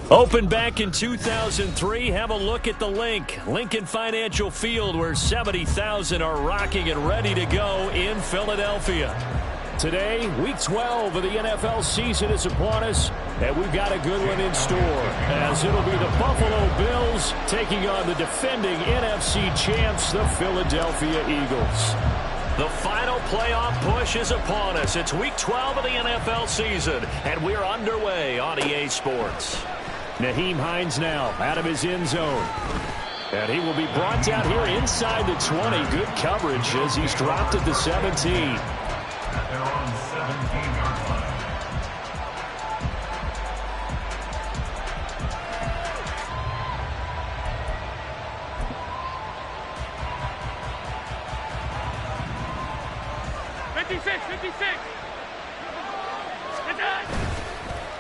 Opened back in 2003, have a look at the Lincoln Financial Field, where 70,000 are rocking and ready to go in Philadelphia. Today, Week 12 of the NFL season is upon us, and we've got a good one in store, as it'll be the Buffalo Bills taking on the defending NFC champs, the Philadelphia Eagles. The final playoff push is upon us. It's Week 12 of the NFL season, and we're underway on EA Sports. Nyheim Hines now out of his end zone. And he will be brought down here inside the 20. Good coverage as he's dropped at the 17. They're on 17-yard line.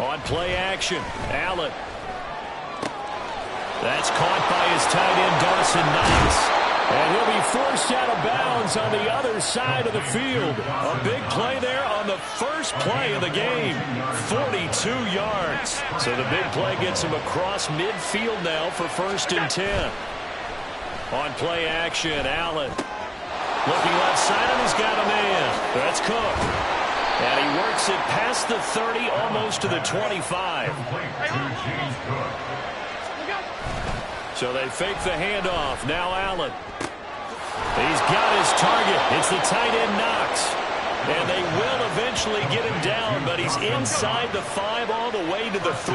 On play action, Allen. That's caught by his tight end, Dawson Knox. And he'll be forced out of bounds on the other side of the field. A big play there on the first play of the game. 42 yards. So the big play gets him across midfield now for 1st and 10. On play action, Allen. Looking left side, and he's got a man. That's Cook. And he works it past the 30, almost to the 25. So they fake the handoff. Now Allen. He's got his target. It's the tight end Knox. And they will eventually get him down, but he's inside the 5 all the way to the 3.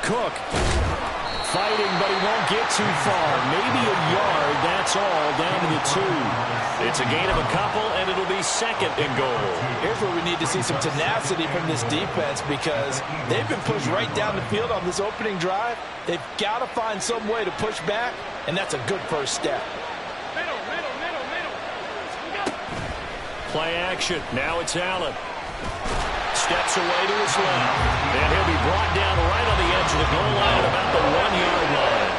Cook fighting, but he won't get too far. Maybe a yard, that's all, down to the 2. It's a gain of a couple, and it'll be 2nd and goal. Here's where we need to see some tenacity from this defense, because they've been pushed right down the field on this opening drive. They've got to find some way to push back, and that's a good first step. Play action. Now it's Allen. Steps away to his left. And he'll be brought down right on the edge of the goal line at about the 1-yard line.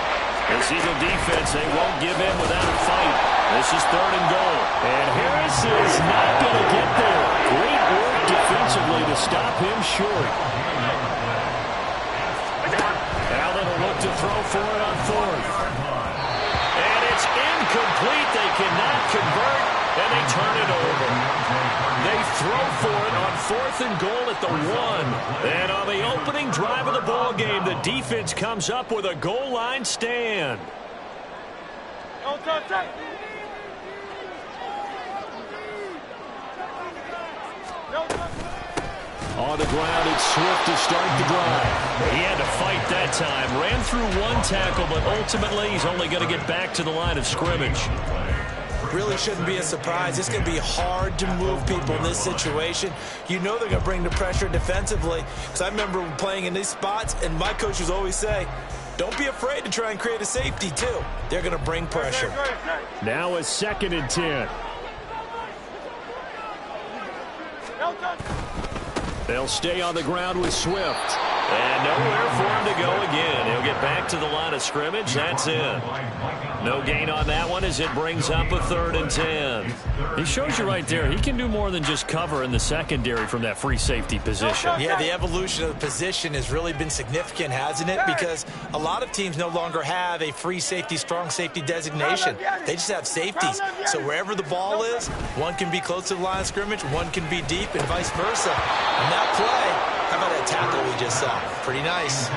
This Eagle defense, they won't give in without a fight. This is 3rd and goal. And Harris is not going to get there. Great work defensively to stop him short. Allen will look to throw for it on 4th. And it's incomplete. They cannot convert, and they turn it over. They throw for it on 4th and goal at the 1. And on the opening drive of the ball game, the defense comes up with a goal line stand. On the ground, it's Swift to start the drive. He had to fight that time. Ran through 1 tackle, but ultimately he's only going to get back to the line of scrimmage. Really shouldn't be a surprise. It's going to be hard to move people in this situation. You know they're going to bring the pressure defensively. Because I remember playing in these spots, and my coaches always say, don't be afraid to try and create a safety, too. They're going to bring pressure. Now a 2nd and 10. They'll stay on the ground with Swift. And nowhere for him to go again. He'll get back to the line of scrimmage. That's it. No gain on that one as it brings up a 3rd and 10. He shows you right there, he can do more than just cover in the secondary from that free safety position. Yeah, the evolution of the position has really been significant, hasn't it? Because a lot of teams no longer have a free safety, strong safety designation. They just have safeties. So wherever the ball is, one can be close to the line of scrimmage, one can be deep, and vice versa. And that play, how about that tackle we just saw? Pretty nice.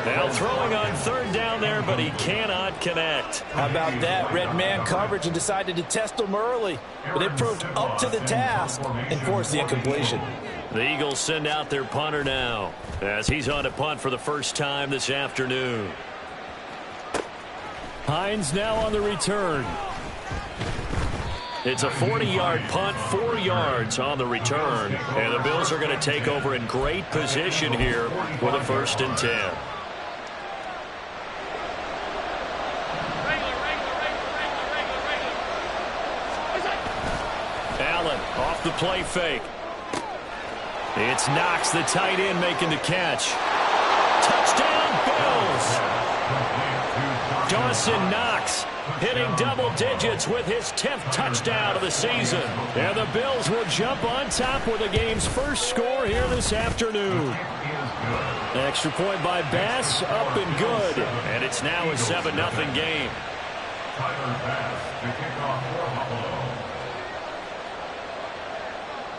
Now throwing on 3rd down there, but he cannot connect. How about that? Red man coverage and decided to test him early. But they proved up to the task and forced the incompletion. The Eagles send out their punter now as he's on to punt for the first time this afternoon. Hines now on the return. It's a 40-yard punt, 4 yards on the return. And the Bills are going to take over in great position here with a 1st and 10. Allen off the play fake. It's Knox, the tight end, making the catch. Touchdown, Bills! Dawson Knox hitting double digits with his 10th touchdown of the season. And the Bills will jump on top with the game's first score here this afternoon. Extra point by Bass, up and good. And it's now a 7-0 game.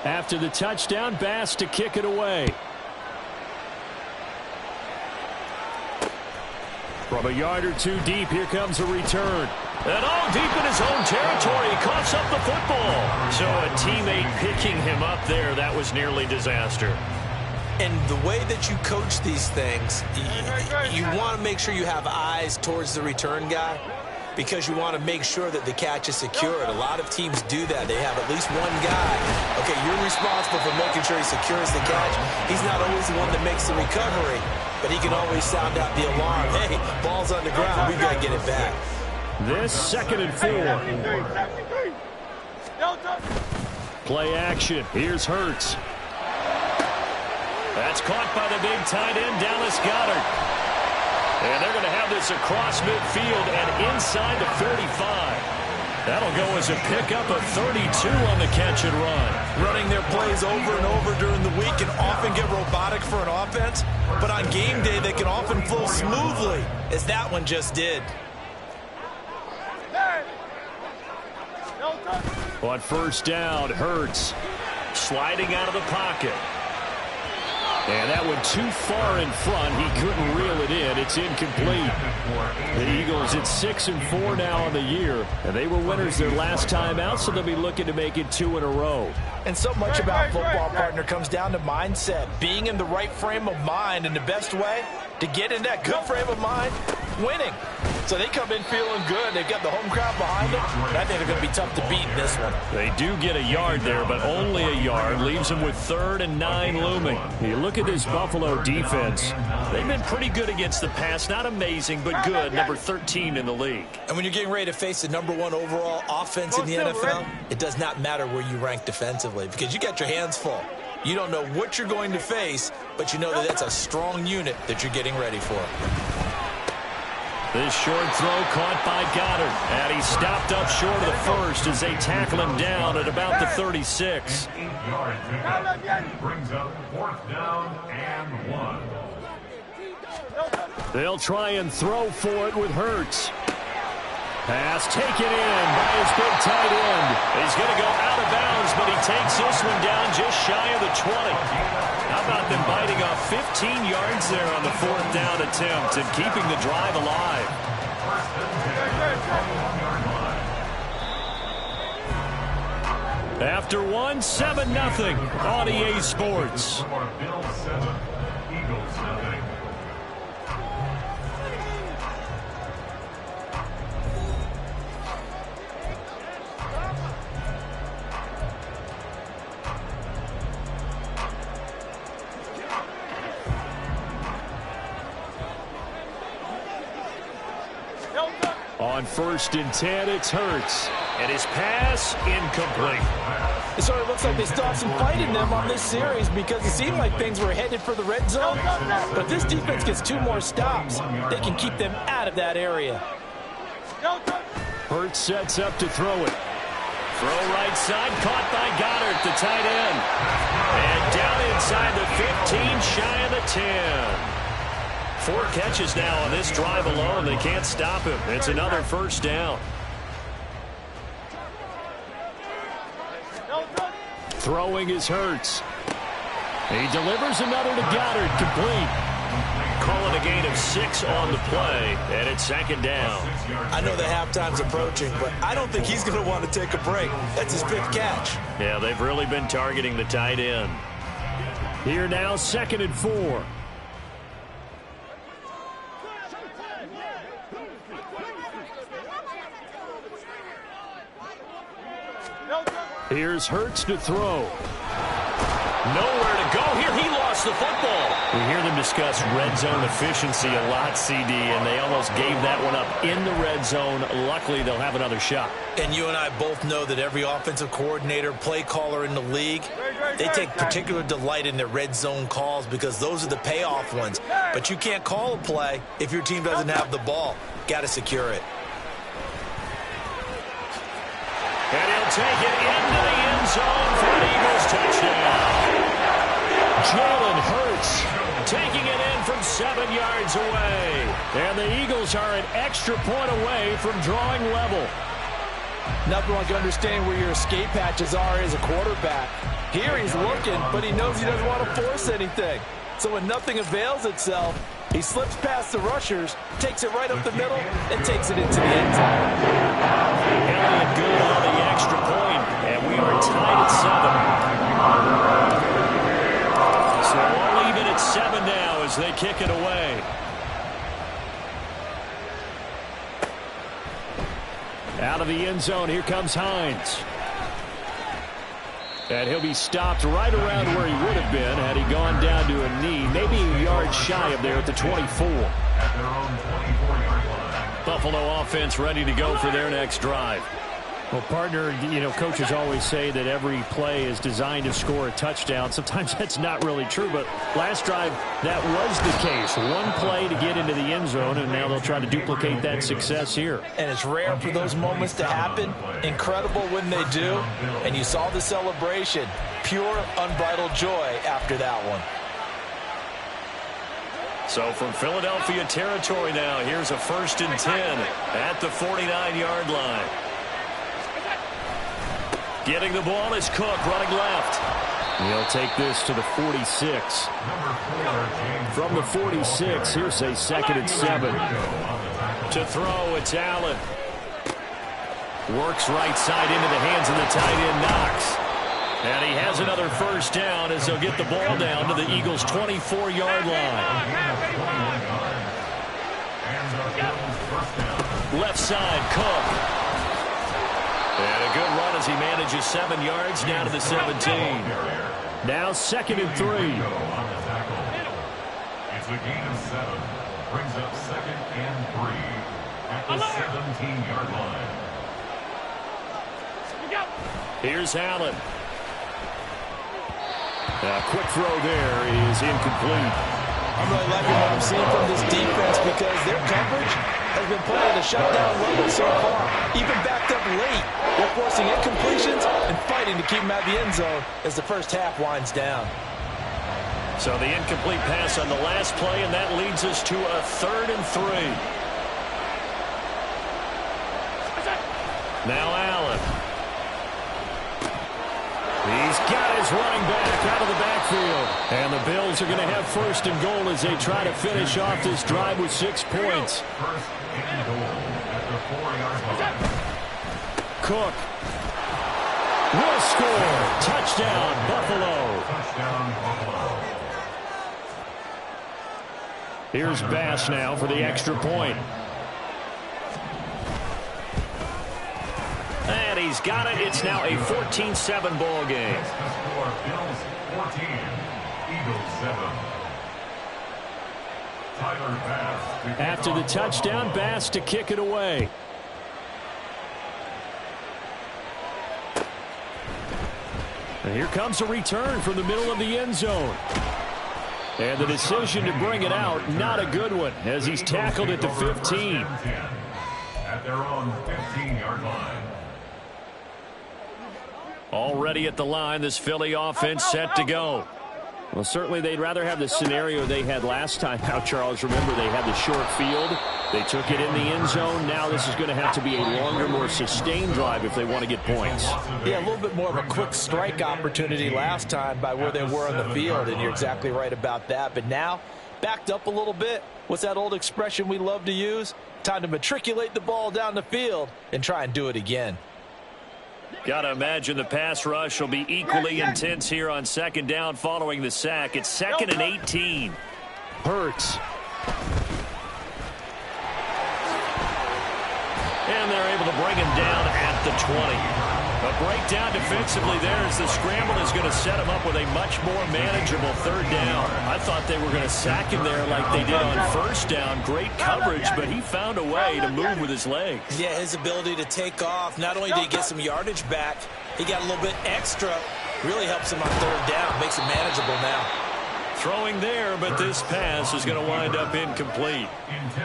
After the touchdown, Bass to kick it away. From a yard or two deep, here comes a return. And all deep in his own territory, he coughs up the football. So a teammate picking him up there, that was nearly disaster. And the way that you coach these things, you want to make sure you have eyes towards the return guy because you want to make sure that the catch is secured. A lot of teams do that. They have at least one guy. Okay, you're responsible for making sure he secures the catch. He's not always the one that makes the recovery, but he can always sound out the alarm. Hey, ball's on the ground. We've got to get it back. This 2nd and 4. Play action. Here's Hurts. That's caught by the big tight end, Dallas Goedert. And they're going to have this across midfield and inside the 45. That'll go as a pickup of 32 on the catch and run. Running their plays over and over during the week can often get robotic for an offense, but on game day they can often flow smoothly, as that one just did. On first down, Hurts sliding out of the pocket. And that one too far in front. He couldn't reel it in. It's incomplete. The Eagles at 6-4 now on the year. And they were winners their last time out, so they'll be looking to make it 2 in a row. And so much about football, partner, comes down to mindset. Being in the right frame of mind, and the best way to get in that good frame of mind, winning. So they come in feeling good. They've got the home crowd behind them. And I think they're going to be tough to beat in this one. They do get a yard there, but only a yard. Leaves them with 3rd and 9 looming. You look at this Buffalo defense. They've been pretty good against the pass. Not amazing, but good. Number 13 in the league. And when you're getting ready to face the number 1 overall offense in the NFL, it does not matter where you rank defensively because you got your hands full. You don't know what you're going to face, but you know that that's a strong unit that you're getting ready for. This short throw caught by Goddard. And he stopped up short of the first as they tackle him down at about the 36. Brings up 4th down and 1. They'll try and throw for it with Hurts. Pass taken in by his big tight end. He's going to go out of bounds, but he takes this one down just shy of the 20. How about them biting off 15 yards there on the 4th down attempt and keeping the drive alive? After 1, 7-0 on EA Sports. Bills 7, Eagles 0. On 1st and 10, it's Hurts. And his pass incomplete. It sort of looks like they still have some fight in them on this series because it seemed like things were headed for the red zone. But this defense gets 2 more stops. They can keep them out of that area. Hurts sets up to throw it. Throw right side, caught by Goddard, the tight end. And down inside the 15, shy of the 10. 4 catches now on this drive alone. They can't stop him. It's another 1st down. Throwing is Hurts. He delivers another to Goddard, complete. Calling a gain of 6 on the play, and it's 2nd down. I know the halftime's approaching, but I don't think he's going to want to take a break. That's his 5th catch. Yeah, they've really been targeting the tight end. Here now, 2nd and 4. Here's Hurts to throw. Nowhere to go here. He lost the football. We hear them discuss red zone efficiency a lot, CD, and they almost gave that one up in the red zone. Luckily, they'll have another shot. And you and I both know that every offensive coordinator, play caller in the league, they take particular delight in their red zone calls because those are the payoff ones. But you can't call a play if your team doesn't have the ball. Got to secure it. take it into the end zone for an Eagles touchdown. Jalen Hurts taking it in from 7 yards away. And the Eagles are an extra point away from drawing level. Nothing like understanding where your escape hatches are as a quarterback. Here he's looking, but he knows he doesn't want to force anything. So when nothing avails itself, he slips past the rushers, takes it right up the middle, and takes it into the end zone. Elliott good on the extra point, and we are tied at 7. So we'll leave it at 7 now as they kick it away. Out of the end zone, here comes Hines. And he'll be stopped right around where he would have been had he gone down to a knee, maybe a yard shy of there at the 24. Buffalo offense ready to go for their next drive. Well, partner, coaches always say that every play is designed to score a touchdown. Sometimes that's not really true, but last drive, that was the case. One play to get into the end zone, and now they'll try to duplicate that success here. And it's rare for those moments to happen. Incredible when they do. And you saw the celebration. Pure, unbridled joy after that one. So from Philadelphia territory now, here's a 1st and 10 at the 49-yard line. Getting the ball is Cook running left. He'll take this to the 46. From the 46, here's a 2nd and 7. To throw, it's Allen. Works right side into the hands of the tight end, Knox. And he has another 1st down as they'll get the ball down to the Eagles' 24-yard line. Left side, Cook. And a good run as he manages 7 yards down to the 17. Now 2nd and 3. It's a gain of 7. Brings up 2nd and 3 at the 17-yard line. Here's Allen. A quick throw there is incomplete. I'm really liking what I'm seeing from this defense because their coverage has been playing at a shutdown level so far. Even backed up late, they're forcing incompletions and fighting to keep them out of the end zone as the first half winds down. So the incomplete pass on the last play, and that leads us to a 3rd and 3. Now Allen. He's got his running back out of the backfield. And the Bills are going to have 1st and goal as they try to finish off this drive with 6 points. 1st and goal at the 4-yard line. Cook will score. Touchdown, Buffalo. Touchdown, Buffalo. Here's Bass now for the extra point. And he's got it. It's now a 14-7 ball game. Score Bills 14, Eagles 7. Tyler Bass. After the touchdown, Bass to kick it away. And here comes a return from the middle of the end zone. And the decision to bring it out, not a good one, as he's tackled at the 15. At their own 15-yard line. Already at the line, this Philly offense set to go. Well, certainly they'd rather have the scenario they had last time out, Charles. Remember, they had the short field. They took it in the end zone. Now this is going to have to be a longer, more sustained drive if they want to get points. Yeah, a little bit more of a quick strike opportunity last time by where they were on the field, and you're exactly right about that. But now, backed up a little bit. What's that old expression we love to use? Time to matriculate the ball down the field and try and do it again. Got to imagine the pass rush will be equally intense here on 2nd down following the sack. It's 2nd and 18. Hurts. And they're able to bring him down at the 20. A breakdown defensively there as the scramble is going to set him up with a much more manageable 3rd down. I thought they were going to sack him there like they did on 1st down. Great coverage, but he found a way to move with his legs. Yeah, his ability to take off. Not only did he get some yardage back, he got a little bit extra. Really helps him on 3rd down. Makes it manageable now. Throwing there, but this pass is going to wind up incomplete.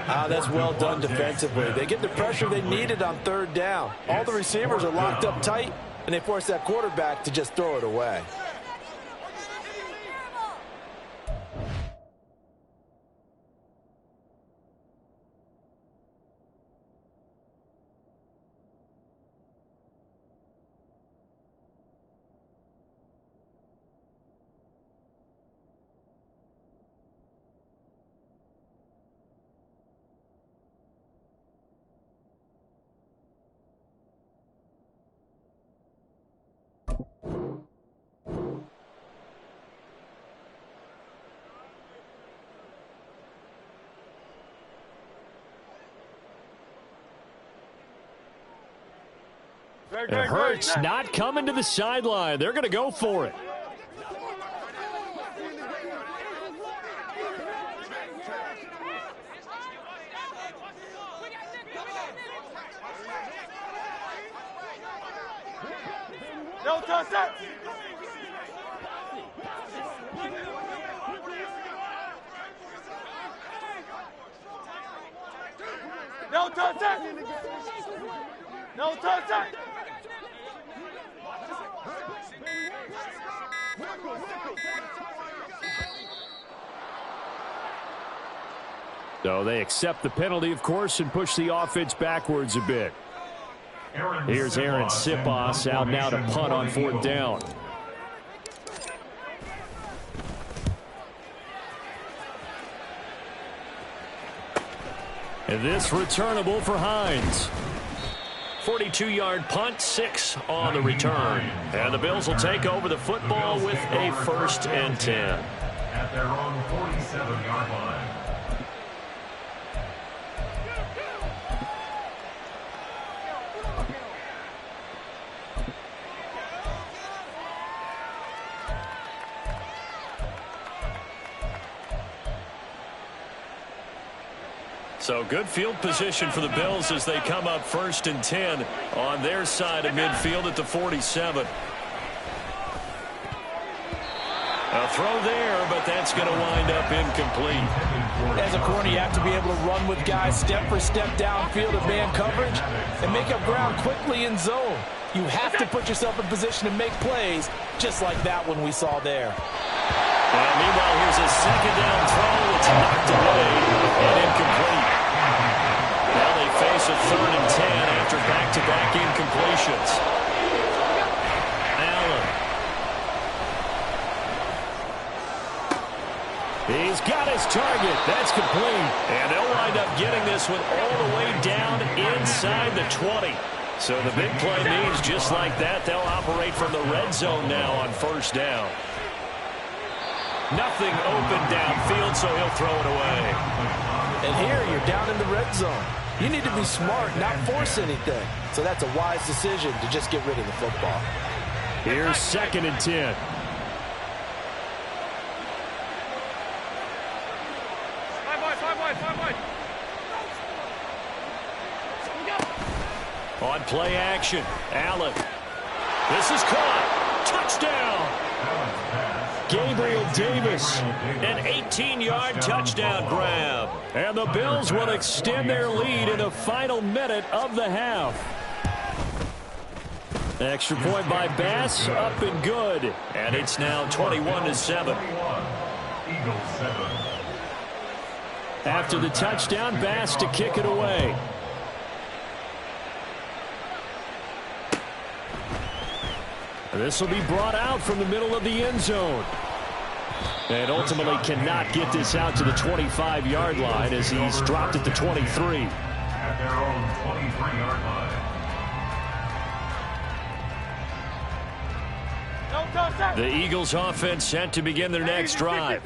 That's well done defensively. They get the pressure they needed on 3rd down. All the receivers are locked up tight, and they force that quarterback to just throw it away. And Hurts not coming to the sideline. They're going to go for it. No touchdown. No touchdown. No touchdown. So they accept the penalty, of course, and push the offense backwards a bit. Here's Aaron Sipos out now to punt on 4th down. And this returnable for Hines. 42-yard punt, 6 on the return. And the Bills will take over the football with a 1st and 10. At their own 47-yard line. So good field position for the Bills as they come up 1st and 10 on their side of midfield at the 47. A throw there, but that's going to wind up incomplete. As a corner, you have to be able to run with guys step for step downfield of man coverage and make up ground quickly in zone. You have to put yourself in position to make plays, just like that one we saw there. And meanwhile, here's a 2nd down throw. It's knocked away and incomplete. Now they face a 3rd and 10 after back-to-back incompletions. Allen. He's got his target. That's complete. And they'll wind up getting this one all the way down inside the 20. So the big play means just like that, they'll operate from the red zone now on 1st down. Nothing open downfield, so he'll throw it away. And here you're down in the red zone. You need to be smart, not force anything. So that's a wise decision to just get rid of the football. Here's 2nd and 10. On play action, Allen. This is caught. Touchdown. Gabriel Davis, an 18-yard touchdown grab. And the Bills will extend their lead in the final minute of the half. Extra point by Bass, up and good. And it's now 21-7. After the touchdown, Bass to kick it away. This will be brought out from the middle of the end zone. And ultimately cannot get this out to the 25-yard line as he's dropped at the 23. At their own 23-yard line. The Eagles offense set to begin their next drive.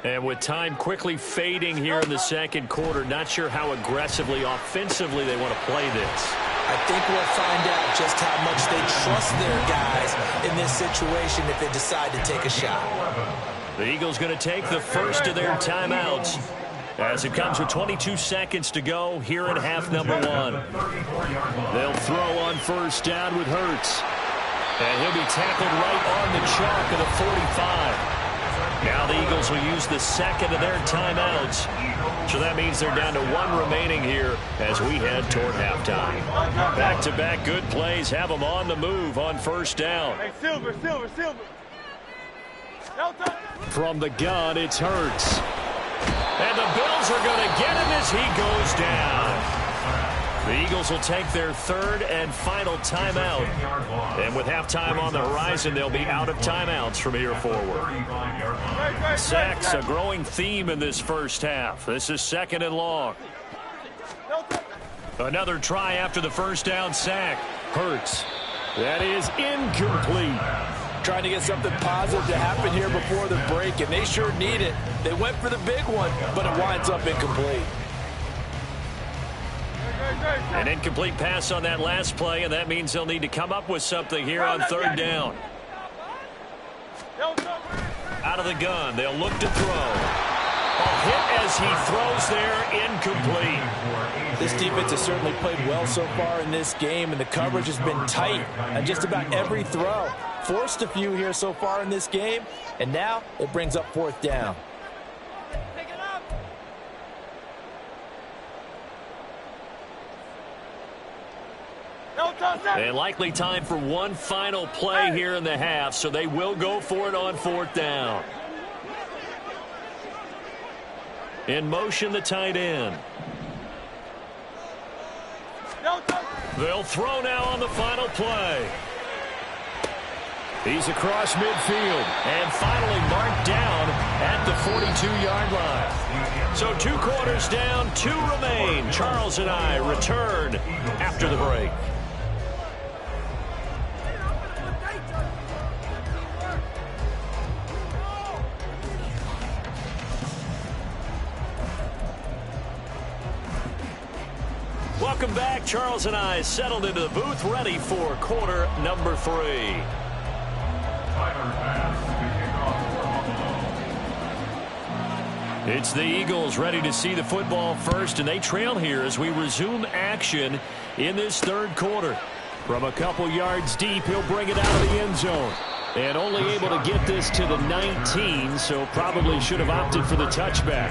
And with time quickly fading here in the 2nd quarter, not sure how aggressively, offensively they want to play this. I think we'll find out just how much they trust their guys in this situation if they decide to take a shot. The Eagles going to take the first of their timeouts as it comes with 22 seconds to go here in half number 1. They'll throw on 1st down with Hurts. And he'll be tackled right on the chalk of the 45. Now the Eagles Eagles will use the second of their timeouts. So that means they're down to 1 remaining here as we head toward halftime. Back-to-back good plays have them on the move on first down. Hey, Silver. From the gun, it's Hurts. And the Bills are going to get him as he goes down. The Eagles will take their third and final timeout. And with halftime on the horizon, they'll be out of timeouts from here forward. Sacks, a growing theme in this first half. This is second and long. Another try after the first down sack. Hurts. That is incomplete. Trying to get something positive to happen here before the break, and they sure need it. They went for the big one, but it winds up incomplete. An incomplete pass on that last play, and that means they'll need to come up with something here on third down. Out of the gun, they'll look to throw. A hit as he throws there, incomplete. This defense has certainly played well so far in this game, and the coverage has been tight on just about every throw. Forced a few here so far in this game, and now it brings up fourth down. And likely time for one final play here in the half, so they will go for it on fourth down. In motion, the tight end. They'll throw now on the final play. He's across midfield and finally marked down at the 42-yard line. So 2 quarters down, 2 remain. Charles and I return after the break. Welcome back. Charles and I settled into the booth, ready for quarter number 3. It's the Eagles ready to see the football first, and they trail here as we resume action in this third quarter. From a couple yards deep, he'll bring it out of the end zone. And only able to get this to the 19, so probably should have opted for the touchback.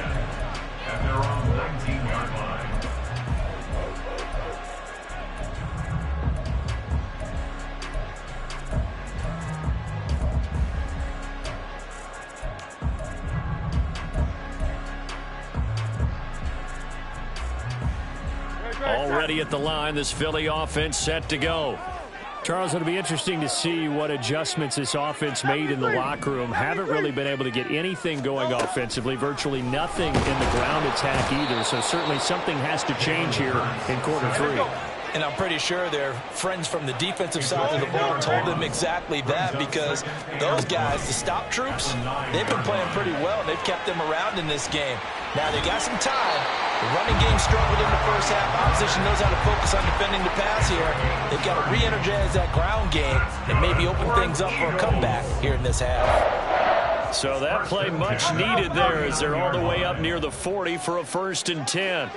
And they're on the 19-yard line. Already at the line, this Philly offense set to go. Charles, it'll be interesting to see what adjustments this offense made in the locker room. Haven't really been able to get anything going offensively, virtually nothing in the ground attack either. So certainly something has to change here in quarter 3. And I'm pretty sure their friends from the defensive side of the ball told them exactly that, because those guys, the stop troops, they've been playing pretty well. They've kept them around in this game. Now they got some time. The running game struggled in the first half. Opposition knows how to focus on defending the pass here. They've got to re-energize that ground game and maybe open things up for a comeback here in this half. So that play much needed there as they're all the way up near the 40 for a 1st and 10.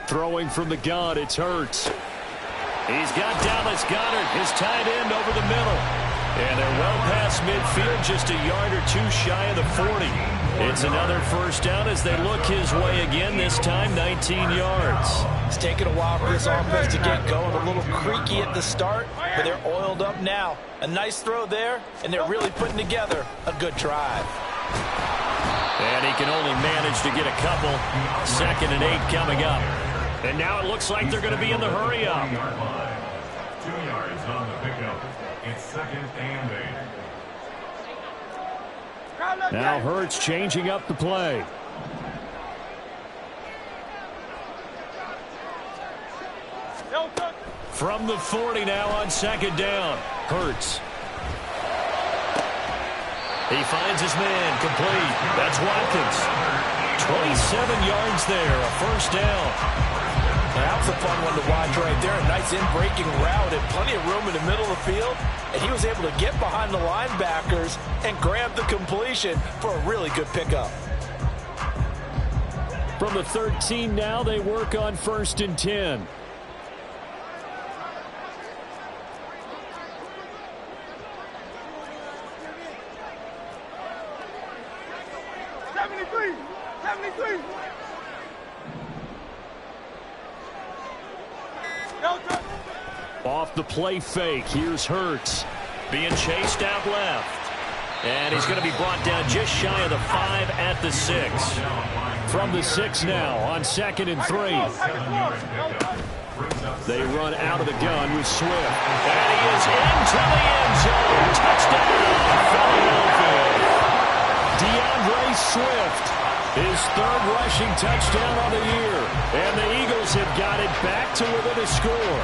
Throwing from the gun, it's Hurts. He's got Dallas Goedert, his tight end, over the middle. And they're well past midfield, just a yard or 2 shy of the 40. It's another first down as they look his way again, this time 19 yards. It's taken a while for this offense to get going. A little creaky at the start, but they're oiled up now. A nice throw there, and they're really putting together a good drive. And he can only manage to get a couple. 2nd and 8 coming up. And now it looks like they're going to be in the hurry up. 2 yards on the pickup. It's 2nd and 8. Now Hurts changing up the play. From the 40 now on 2nd down. Hurts. He finds his man, complete. That's Watkins. 27 yards there, a 1st down. That was a fun one to watch right there. A nice in-breaking route and plenty of room in the middle of the field. And he was able to get behind the linebackers and grab the completion for a really good pickup. From the 13 now, they work on 1st and 10. 73. 73. No touch. Off the play fake. Here's Hurts being chased out left. And he's going to be brought down just shy of the 5 at the 6. From the 6 now on 2nd and 3. They run out of the gun with Swift. And he is into the end zone. Touchdown, Philadelphia. DeAndre Swift, his 3rd rushing touchdown of the year. And the Eagles have got it back to within a score.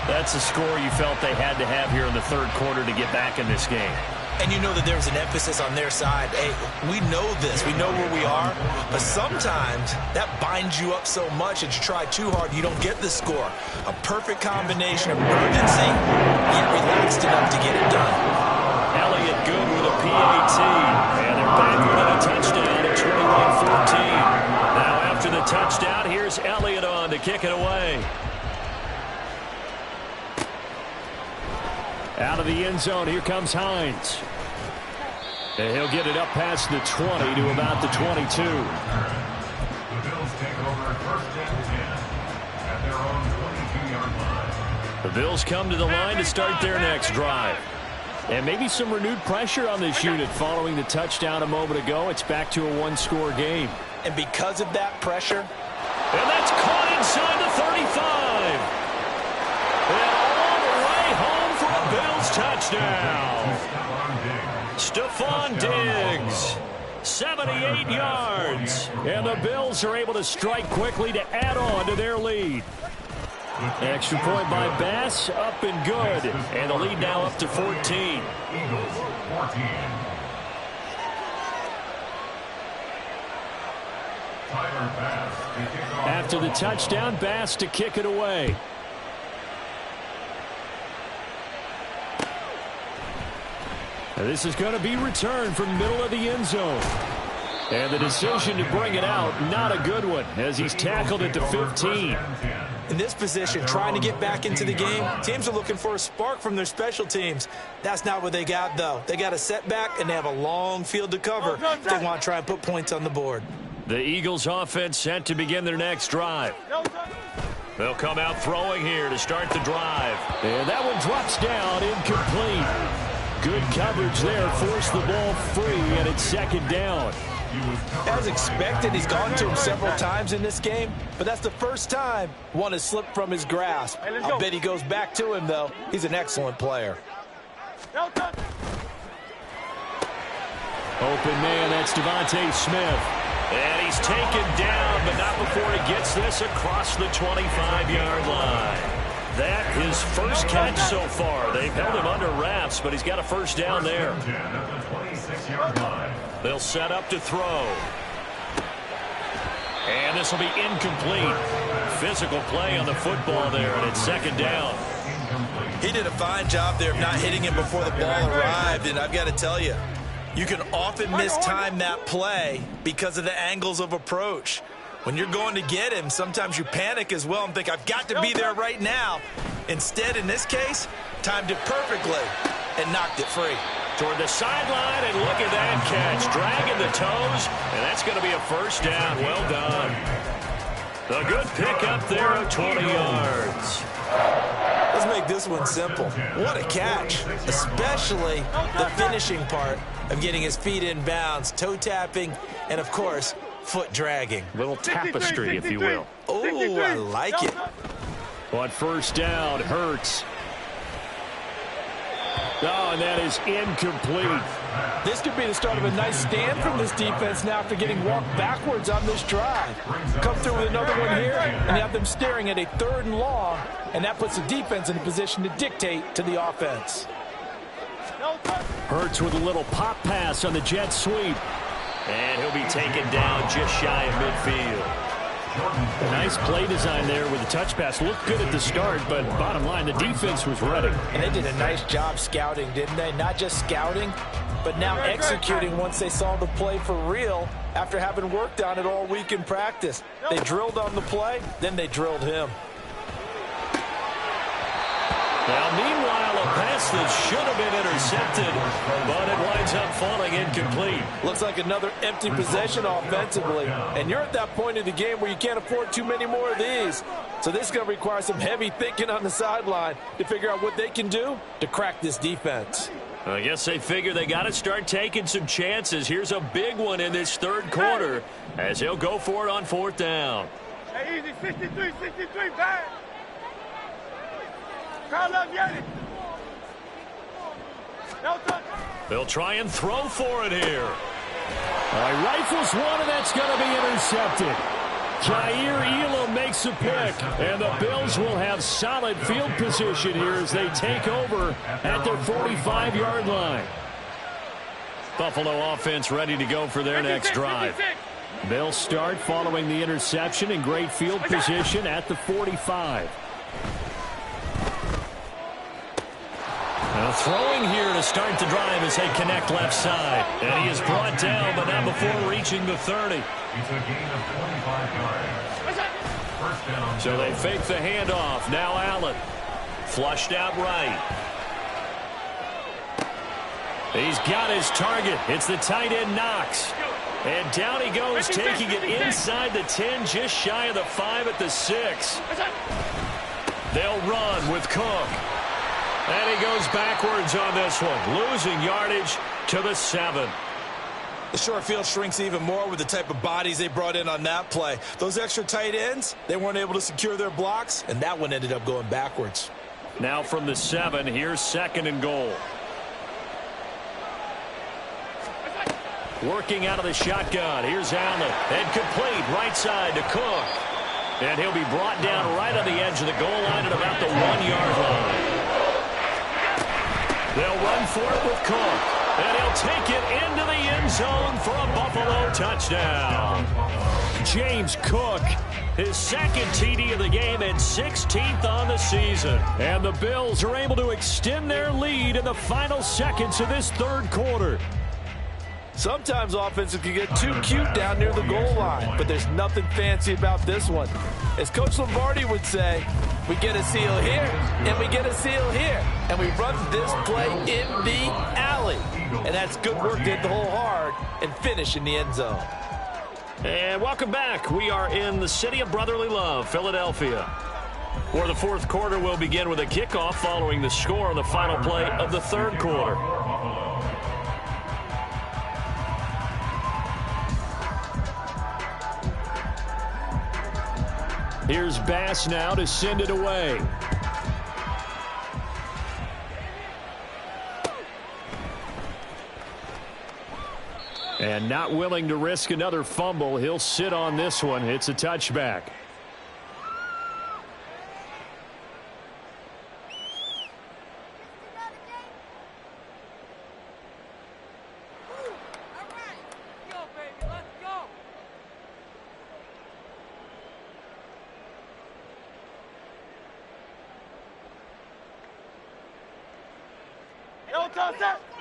That's a score you felt they had to have here in the 3rd quarter to get back in this game. And you know that there's an emphasis on their side. Hey, we know this. We know where we are. But sometimes that binds you up so much that you try too hard, you don't get the score. A perfect combination of urgency, yet relaxed enough to get it done. Elliott good with a PAT. And they're back with a touchdown at 21-14. Now after the touchdown, here's Elliott on to kick it away. Out of the end zone, here comes Hines. And he'll get it up past the 20 to about the 22. The Bills take over 1st and 10 at their own 22-yard line. The Bills come to the line to start their next drive. And maybe some renewed pressure on this unit following the touchdown a moment ago. It's back to a 1-score game. And because of that pressure, and that's caught inside the 35. And all the way home for a Bills touchdown. Stephon Diggs, 78 yards. And the Bills are able to strike quickly to add on to their lead. Extra point by Bass, up and good. And the lead now up to 14. Eagles 14. Tyler Bass to kick off. After the touchdown, Bass to kick it away. And this is going to be returned from middle of the end zone. And the decision to bring it out, not a good one, as he's tackled at the 15. in this position, trying to get back into the game, teams are looking for a spark from their special teams. That's not what they got, though. They got a setback, and they have a long field to cover if they want to try and put points on the board. The Eagles offense set to begin their next drive. They'll come out throwing here to start the drive. And that one drops down, incomplete. Good coverage there, forced the ball free, and it's second down. As expected, he's gone to him several times in this game, but that's the first time one has slipped from his grasp. I bet he goes back to him, though. He's an excellent player. Open man, that's Devontae Smith. And he's taken down, but not before he gets this across the 25-yard line. That his first catch so far. They've held him under wraps, but he's got a first down there. They'll set up to throw. And this will be incomplete. Physical play on the football there, and it's second down. He did a fine job there of not hitting him before the ball arrived, and I've got to tell you, you can often mistime that play because of the angles of approach. When you're going to get him, sometimes you panic as well and think, I've got to be there right now. Instead, in this case, timed it perfectly and knocked it free. Toward the sideline, and look at that catch. Dragging the toes, and that's going to be a first down. Well done. A good pickup there of 20 yards. Let's make this one simple. What a catch, especially the finishing part of getting his feet in bounds, toe tapping, and, of course, foot dragging. Little tapestry, if you will. Oh, I like it. On first down, Hurts. Oh, and that is incomplete. This could be the start of a nice stand from this defense now after getting walked backwards on this drive. Come through with another one here, and you have them staring at a 3rd and long, and that puts the defense in a position to dictate to the offense. Hurts with a little pop pass on the jet sweep. And he'll be taken down just shy of midfield. A nice play design there with the touch pass. Looked good at the start, but bottom line, the defense was ready. And they did a nice job scouting, didn't they? Not just scouting, but now executing once they saw the play for real after having worked on it all week in practice. They drilled on the play, then they drilled him. Now, meanwhile, a pass that should have been intercepted, but it winds up falling incomplete. Looks like another empty possession offensively, and you're at that point in the game where you can't afford too many more of these. So this is going to require some heavy thinking on the sideline to figure out what they can do to crack this defense. I guess they figure they got to start taking some chances. Here's a big one in this third quarter as he'll go for it on fourth down. Hey, easy, 63, bang. Call up, Yanni. No touch. They'll try and throw for it here. Rifles one, and that's going to be intercepted. Jair Elam makes a pick, and the Bills will have solid field position here as they take over at their 45-yard line. Buffalo offense ready to go for their next drive. They'll start following the interception in great field position at the 45. Now throwing here to start the drive as they connect left side. And he is brought down, but not before reaching the 30. It's a gain of 25 yards. First down. So they fake the handoff. Now Allen. Flushed out right. He's got his target. It's the tight end Knox. And down he goes, taking it inside the 10, just shy of the 5 at the 6. They'll run with Cook. And he goes backwards on this one, losing yardage to the 7. The short field shrinks even more with the type of bodies they brought in on that play. Those extra tight ends, they weren't able to secure their blocks, and that one ended up going backwards. Now from the 7, here's 2nd and goal. Working out of the shotgun. Here's Allen. And complete right side to Cook. And he'll be brought down right on the edge of the goal line at about the 1-yard line. They'll run for it with Cook. And he'll take it into the end zone for a Buffalo touchdown. James Cook, his 2nd TD of the game and 16th on the season. And the Bills are able to extend their lead in the final seconds of this third quarter. Sometimes offenses can get too cute down near the goal line, but there's nothing fancy about this one. As Coach Lombardi would say, we get a seal here, and we get a seal here, and we run this play in the alley. And that's good work to hit the hole hard and finish in the end zone. And welcome back. We are in the city of brotherly love, Philadelphia, where the fourth quarter will begin with a kickoff following the score on the final play of the third quarter. Here's Bass now to send it away. And not willing to risk another fumble, he'll sit on this one. It's a touchback.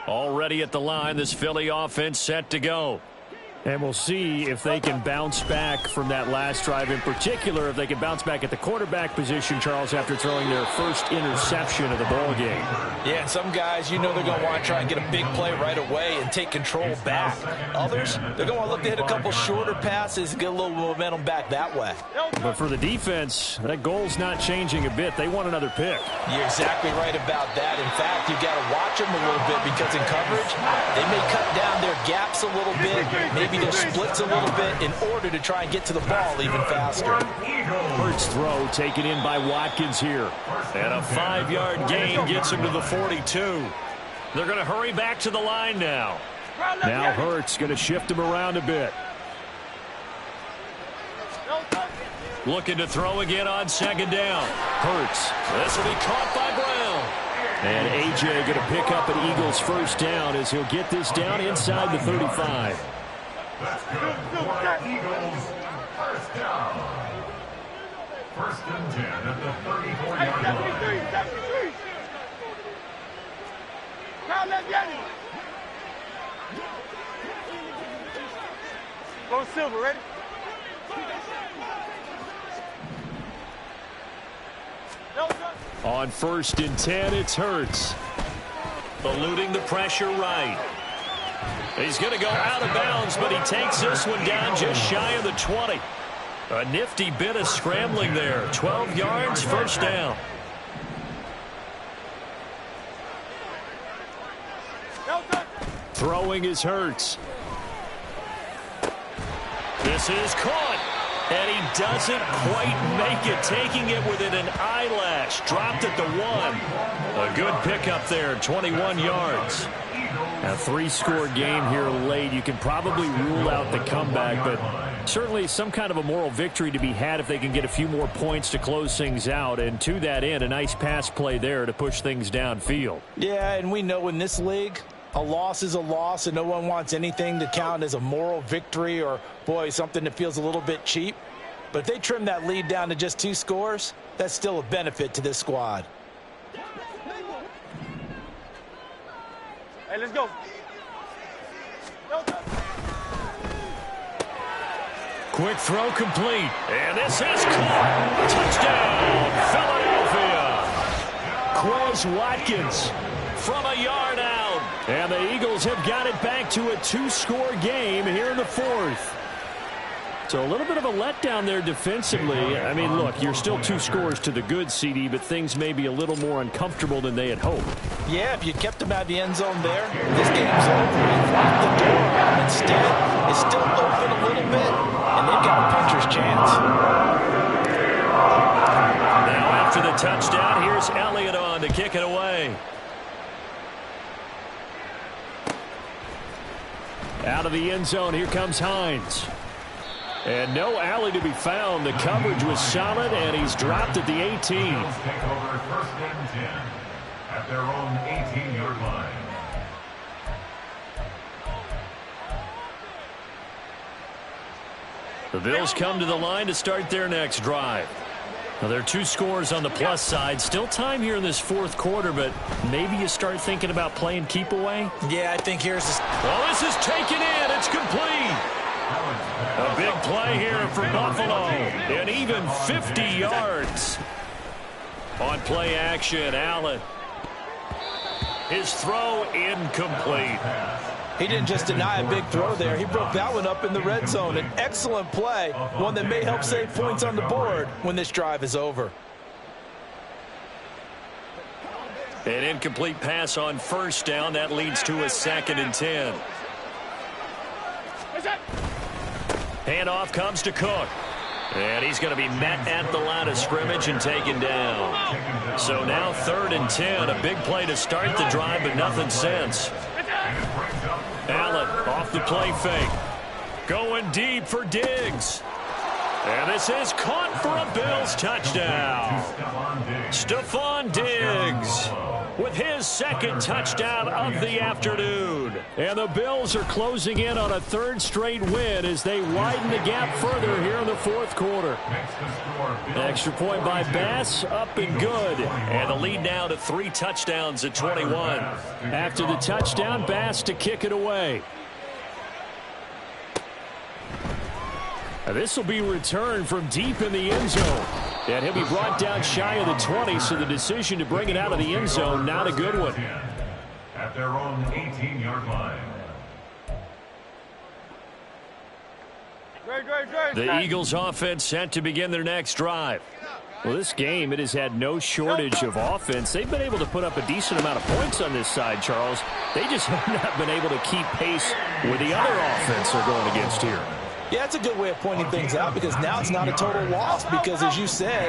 Already at the line, this Philly offense set to go. And we'll see if they can bounce back from that last drive in particular, if they can bounce back at the quarterback position, Charles, after throwing their first interception of the ball game. Yeah, and some guys, you know they're going to want to try and get a big play right away and take control back. Others, they're going to want to look to hit a couple shorter passes and get a little momentum back that way. But for the defense, that goal's not changing a bit. They want another pick. You're exactly right about that. In fact, you've got to watch them a little bit because in coverage, they may cut down their gaps a little bit, maybe their splits a little bit in order to try and get to the ball even faster. Hurts throw taken in by Watkins here. And a 5-yard gain gets him to the 42. They're going to hurry back to the line now. Now Hurts going to shift him around a bit. Looking to throw again on 2nd down. Hurts. This will be caught by Brown. And A.J. going to pick up an Eagles first down as he'll get this down inside the 35. That's good for Eagles. First down. 1st and 10 at the 34-yard line. 73. Call up, Yanni. Go Silver, ready? No, On 1st and 10, it's Hurts. Eluding the pressure right. He's going to go out of bounds, but he takes this one down just shy of the 20. A nifty bit of scrambling there. 12 yards, first down. Throwing is Hurts. This is caught. And he doesn't quite make it, taking it within an eyelash. Dropped at the 1. A good pickup there, 21 yards. A 3-score game here late. You can probably rule out the comeback, but certainly some kind of a moral victory to be had if they can get a few more points to close things out. And to that end, a nice pass play there to push things downfield. Yeah, and we know in this league, a loss is a loss, and no one wants anything to count as a moral victory or, boy, something that feels a little bit cheap. But if they trim that lead down to just 2 scores, that's still a benefit to this squad. Hey, let's go. Quick throw complete. And this is caught. Touchdown, Philadelphia. Quez Watkins from a yard out. And the Eagles have got it back to a 2-score game here in the 4th. So a little bit of a letdown there defensively. I mean, look, you're still 2 scores to the good, CD, but things may be a little more uncomfortable than they had hoped. Yeah, if you kept them out of the end zone there, this game's over. You've locked the door. Instead, it's still open a little bit, and they've got a puncher's chance. Now after the touchdown, here's Elliott on to kick it away. Out of the end zone, here comes Hines. And no alley to be found. The coverage was solid, and he's dropped at the 18. Take over 1st and 10 at their own 18-yard line. The Bills come to the line to start their next drive. Now, there are 2 scores on the plus side. Still time here in this 4th quarter, but maybe you start thinking about playing keep away. Yeah, I think here's the... Well, this is taken in. It's complete. A big play here for Buffalo. And even 50 yards. On play action, Allen. His throw incomplete. He didn't just deny a big throw there. He broke that one up in the red zone. An excellent play, one that may help save points on the board when this drive is over. An incomplete pass on 1st down. That leads to a 2nd and 10. Handoff comes to Cook. And he's going to be met at the line of scrimmage and taken down. So now 3rd and 10. A big play to start the drive, but nothing since. Allen off the play fake. Going deep for Diggs. And this is caught for a Bills touchdown. Stephon Diggs with his 2nd touchdown of the afternoon. And the Bills are closing in on a 3rd straight win as they widen the gap further here in the 4th quarter. Extra point by Bass, up and good. And the lead now to 3 touchdowns at 21. After the touchdown, Bass to kick it away. This will be returned from deep in the end zone. And he'll be brought down shy of the 20, so the decision to bring it out of the end zone, not a good one. At their own 18-yard line. The Eagles offense set to begin their next drive. Well, this game, it has had no shortage of offense. They've been able to put up a decent amount of points on this side, Charles. They just have not been able to keep pace with the other offense they're going against here. Yeah, that's a good way of pointing things out because now it's not a total loss because, as you said,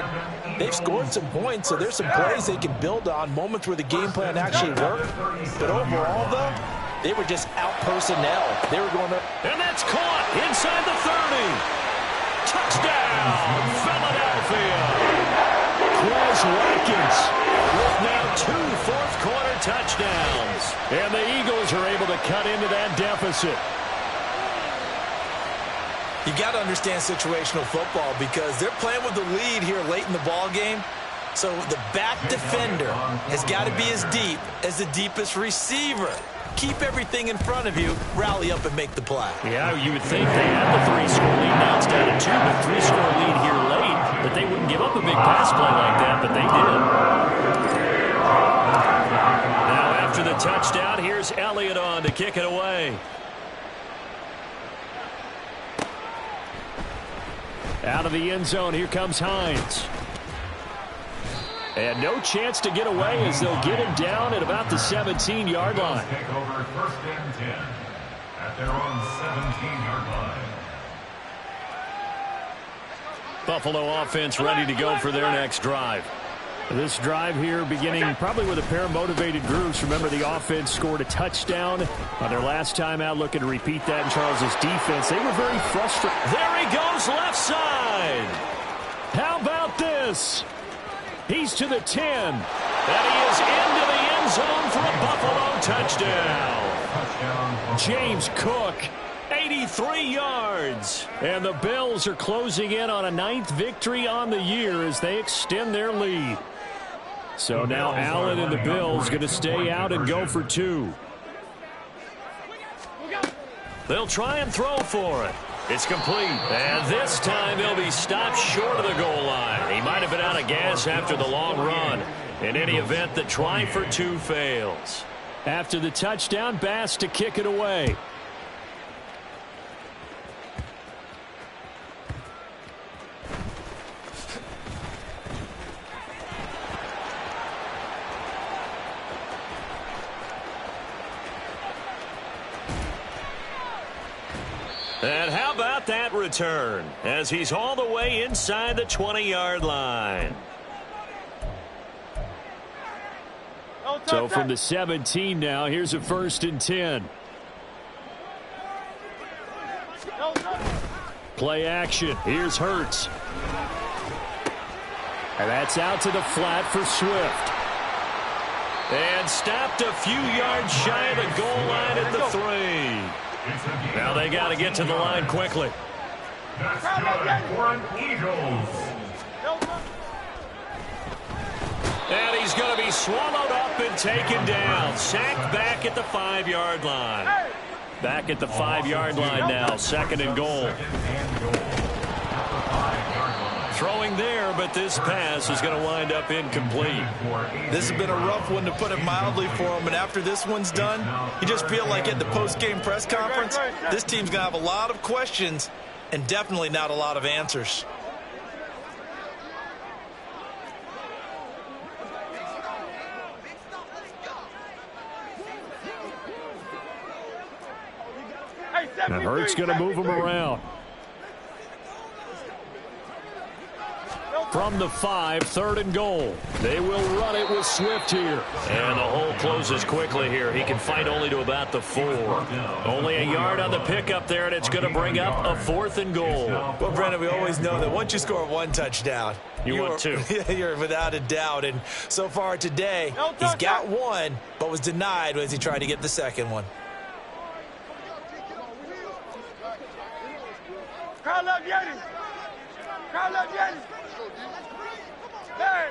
they've scored some points, so there's some plays they can build on, moments where the game plan actually worked. But overall, though, they were just out personnel. They were going to... And that's caught inside the 30. Touchdown, Philadelphia. Quez Watkins with now 2 fourth-quarter touchdowns. And the Eagles are able to cut into that deficit. You got to understand situational football because they're playing with the lead here late in the ball game. So the back defender has got to be as deep as the deepest receiver. Keep everything in front of you, rally up and make the play. Yeah, you would think they had the 3-score lead. Now it's down to 2, but 3-score lead here late. that they wouldn't give up a big pass play like that, but they did. Now after the touchdown, here's Elliott on to kick it away. Out of the end zone, here comes Hines. And no chance to get away as they'll get him down at about the 17-yard line. Take over 1st and 10 at their own 17-yard line. Buffalo offense ready to go for their next drive. This drive here beginning probably with a pair of motivated groups. Remember, the offense scored a touchdown on their last time out, looking to repeat that in Charles's defense. They were very frustrated. There he goes, left side. How about this? He's to the 10. And he is into the end zone for a Buffalo touchdown. James Cook, 83 yards. and the Bills are closing in on a 9th victory on the year as they extend their lead. So now Allen and the Bills going to stay out and go for 2. They'll try and throw for it. It's complete. And this time he'll be stopped short of the goal line. He might have been out of gas after the long run. In any event, the try for 2 fails. After the touchdown, Bass to kick it away. And how about that return as he's all the way inside the 20-yard line. So from the 17 now, here's a 1st and 10. Play action. Here's Hurts. And that's out to the flat for Swift. And stopped a few yards shy of the goal line at the 3. Now they got to get to the line quickly. That's good for an Eagles. And he's going to be swallowed up and taken down. Sacked back at the 5-yard line. Back at the 5-yard line now. 2nd and goal. Throwing there, but this pass is going to wind up incomplete. This has been a rough one, to put it mildly, for him. And after this one's done, you just feel like at the post-game press conference, this team's going to have a lot of questions and definitely not a lot of answers. And Hurts going to move him around. From the 5, 3rd and goal. They will run it with Swift here. And the hole closes quickly here. He can fight only to about the 4. Only a yard on the pickup there, and it's going to bring up a 4th and goal. Well, Brandon, we always know that once you score 1 touchdown, you want 2. You're without a doubt. And so far today, he's got 1, but was denied as he tried to get the 2nd one. Call up Yeti. Call up Yeti. Hey.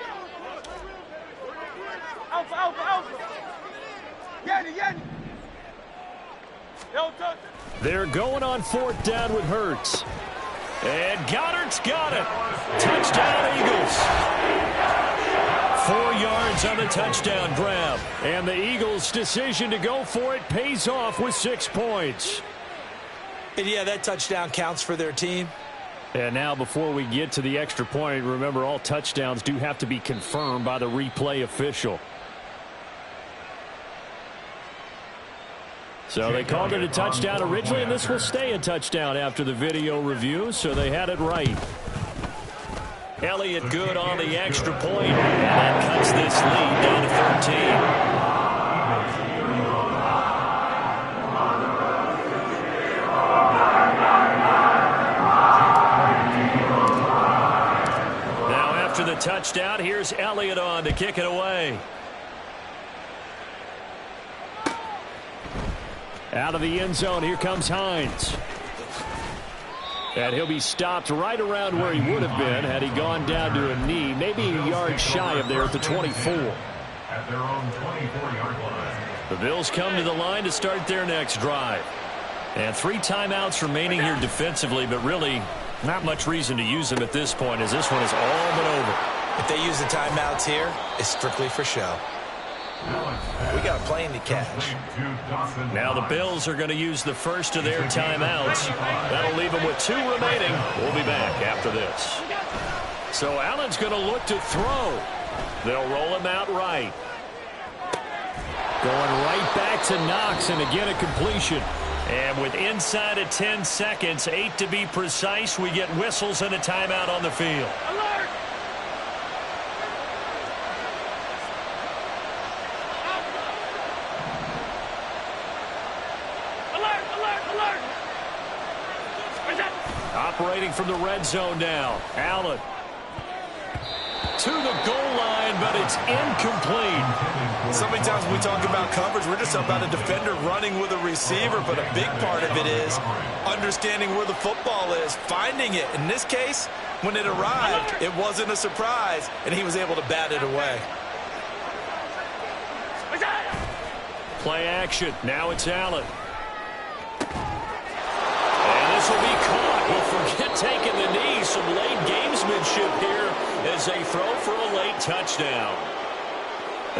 Alpha, Alpha, Alpha. Yeti, Yeti. Don't touch it. They're going on 4th down with Hurts. And Goddard's got it. Touchdown, Eagles. 4 yards on the touchdown grab. And the Eagles' decision to go for it pays off with 6 points. And yeah, that touchdown counts for their team. And now before we get to the extra point, remember all touchdowns do have to be confirmed by the replay official. So they called it a touchdown originally, and this will stay a touchdown after the video review, so they had it right. Elliott good on the extra point, and that cuts this lead down to 13. The touchdown, here's Elliott on to kick it away. Out of the end zone, here comes Hines. And he'll be stopped right around where he would have been had he gone down to a knee, maybe a yard shy of there at the 24. At their own 24-yard line. The Bills come to the line to start their next drive. And 3 timeouts remaining here defensively, but really Not much reason to use him at this point, as this one is all but over. If they use the timeouts here, it's strictly for show. We got a plane to catch. Now the Bills are going to use the first of their timeouts. That'll leave them with 2 remaining. We'll be back after this. So Allen's going to look to throw. They'll roll him out right. Going right back to Knox, and again a completion. And with inside of 10 seconds, 8 to be precise, we get whistles and a timeout on the field. Alert! Alert, alert, alert! Operating from the red zone now. Allen to the goal line, but it's incomplete. So many times when we talk about coverage, we're just about a defender running with a receiver, but a big part of it is understanding where the football is, finding it. In this case, when it arrived, it wasn't a surprise, and he was able to bat it away. Play action. Now it's Allen. And this will be caught. He'll forget taking the knee. Some late gamesmanship here as they throw for a late touchdown.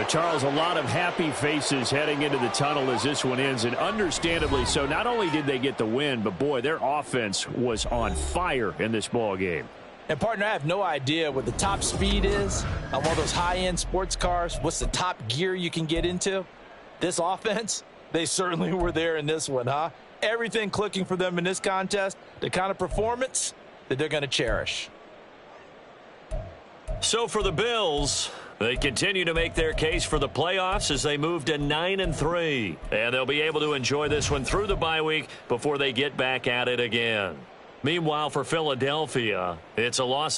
Charles, a lot of happy faces heading into the tunnel as this one ends, and understandably so. Not only did they get the win, but, boy, their offense was on fire in this ball game. And, partner, I have no idea what the top speed is on one of those high-end sports cars. What's the top gear you can get into? This offense, they certainly were there in this one, huh? Everything clicking for them in this contest, the kind of performance that they're going to cherish. So for the Bills, they continue to make their case for the playoffs as they move to 9-3. And they'll be able to enjoy this one through the bye week before they get back at it again. Meanwhile, for Philadelphia, it's a loss